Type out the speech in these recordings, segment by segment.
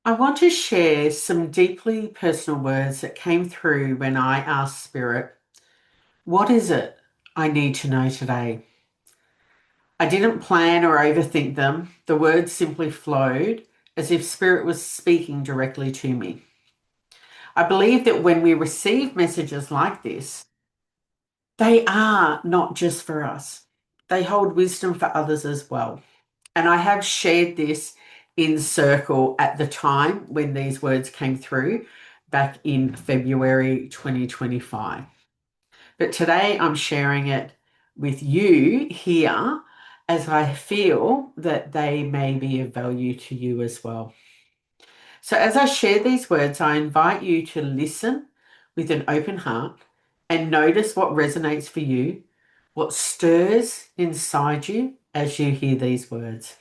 I want to share some deeply personal words that came through when I asked Spirit, what is it I need to know today? I didn't plan or overthink them. The words simply flowed as if Spirit was speaking directly to me. I believe that when we receive messages like this, they are not just for us, they hold wisdom for others as well. And I have shared this in circle at the time when these words came through back in February 2025. But today I'm sharing it with you here as I feel that they may be of value to you as well. So, as I share these words, I invite you to listen with an open heart and notice what resonates for you, what stirs inside you as you hear these words.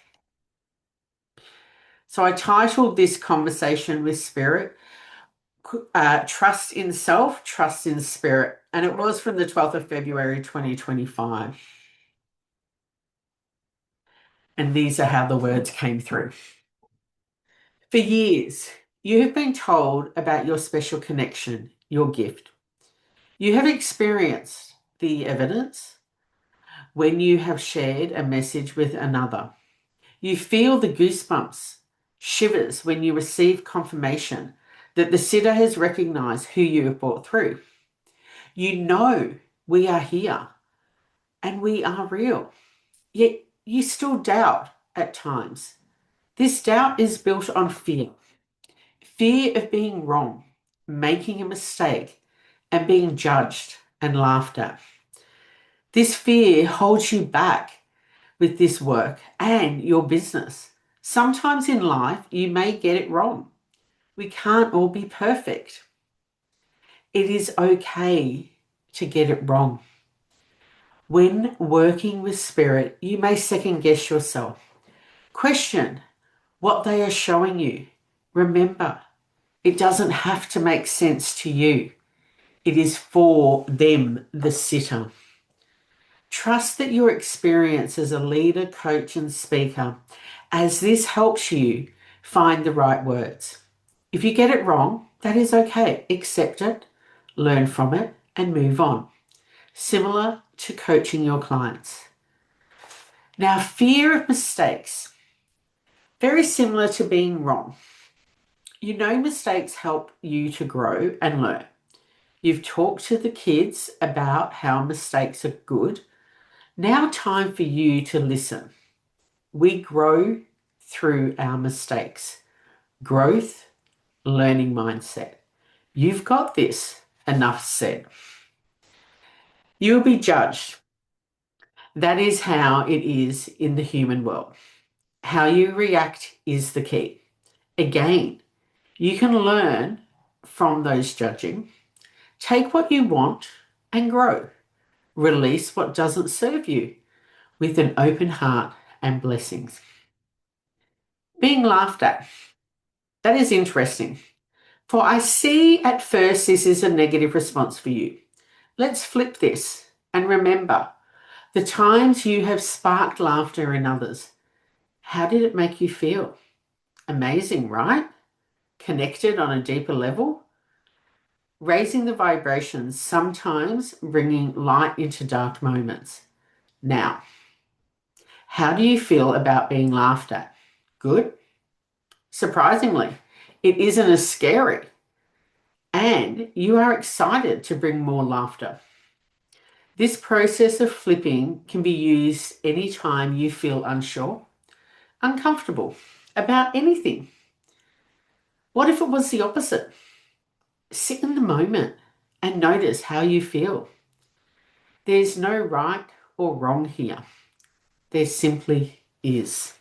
So I titled this conversation with Spirit, Trust in Self, Trust in Spirit. And it was from the 12th of February 2025. And these are how the words came through. For years, you have been told about your special connection, your gift. You have experienced the evidence when you have shared a message with another. You feel the goosebumps, shivers when you receive confirmation that the sitter has recognized who you have brought through. You know we are here and we are real, yet you still doubt at times. This doubt is built on fear, fear of being wrong, making a mistake, and being judged and laughed at. This fear holds you back with this work and your business. Sometimes in life, you may get it wrong. We can't all be perfect. It is okay to get it wrong. When working with spirit, you may second guess yourself. Question what they are showing you. Remember, it doesn't have to make sense to you. It is for them, the sitter. Trust that your experience as a leader, coach, and speaker, as this helps you find the right words. If you get it wrong, that is okay. Accept it, learn from it, and move on. Similar to coaching your clients. Now, fear of mistakes, very similar to being wrong. You know, mistakes help you to grow and learn. You've talked to the kids about how mistakes are good. Now, time for you to listen. We grow through our mistakes. Growth, learning mindset. You've got this. Enough said. You will be judged. That is how it is in the human world. How you react is the key. Again, you can learn from those judging. Take what you want and grow. Release what doesn't serve you with an open heart and blessings. Being laughed at. That is interesting. For I see at first this is a negative response for you. Let's flip this and remember the times you have sparked laughter in others. How did it make you feel? Amazing, right? Connected on a deeper level? Raising the vibrations, sometimes bringing light into dark moments. Now, how do you feel about being laughed at? Good? Surprisingly, it isn't as scary. And you are excited to bring more laughter. This process of flipping can be used anytime you feel unsure, uncomfortable about anything. What if it was the opposite? Sit in the moment and notice how you feel. There's no right or wrong here. There simply is.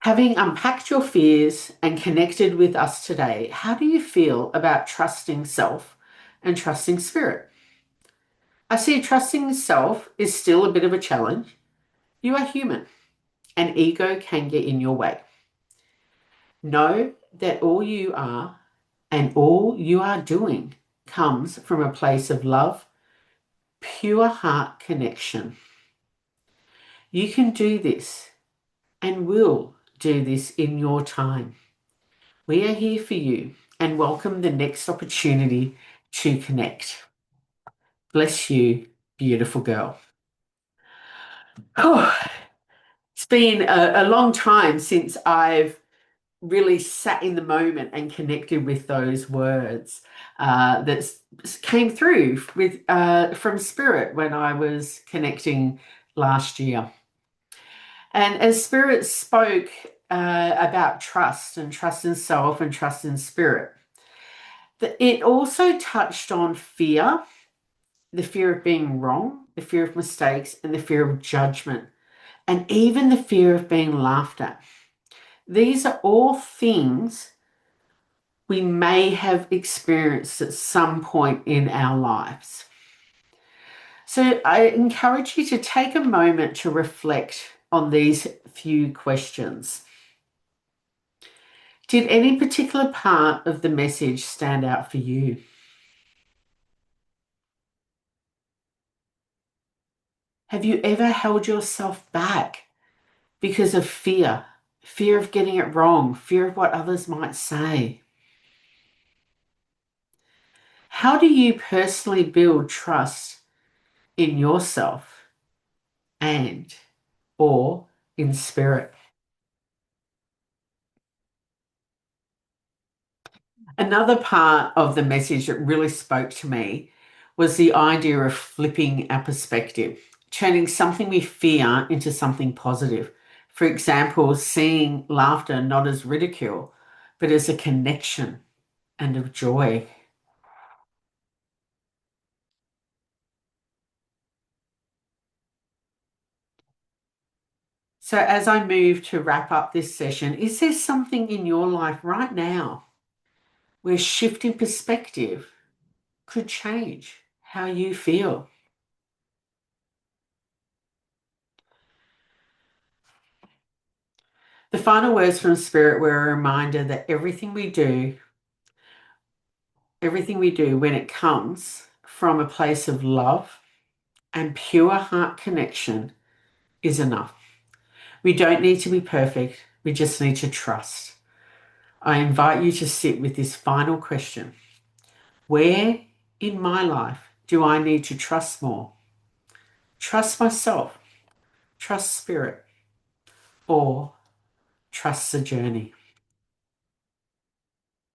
Having unpacked your fears and connected with us today, how do you feel about trusting self and trusting spirit? I see trusting self is still a bit of a challenge. You are human and ego can get in your way. Know that all you are and all you are doing comes from a place of love, pure heart connection. You can do this and will do this in your time. We are here for you and welcome the next opportunity to connect. Bless you, beautiful girl. Oh, it's been a long time since I've really sat in the moment and connected with those words that came through with from Spirit when I was connecting last year. And as Spirit spoke about trust and trust in self and trust in Spirit, it also touched on fear, the fear of being wrong, the fear of mistakes, and the fear of judgment, and even the fear of being laughed at. These are all things we may have experienced at some point in our lives. So I encourage you to take a moment to reflect on these few questions. Did any particular part of the message stand out for you? Have you ever held yourself back because of fear? Fear of getting it wrong, fear of what others might say? How do you personally build trust in yourself and or in Spirit? Another part of the message that really spoke to me was the idea of flipping our perspective, turning something we fear into something positive. For example, seeing laughter not as ridicule, but as a connection and of joy. So, as I move to wrap up this session, is there something in your life right now where shifting perspective could change how you feel? The final words from Spirit were a reminder that everything we do when it comes from a place of love and pure heart connection is enough. We don't need to be perfect, we just need to trust. I invite you to sit with this final question. Where in my life do I need to trust more? Trust myself, trust Spirit, or trust the journey?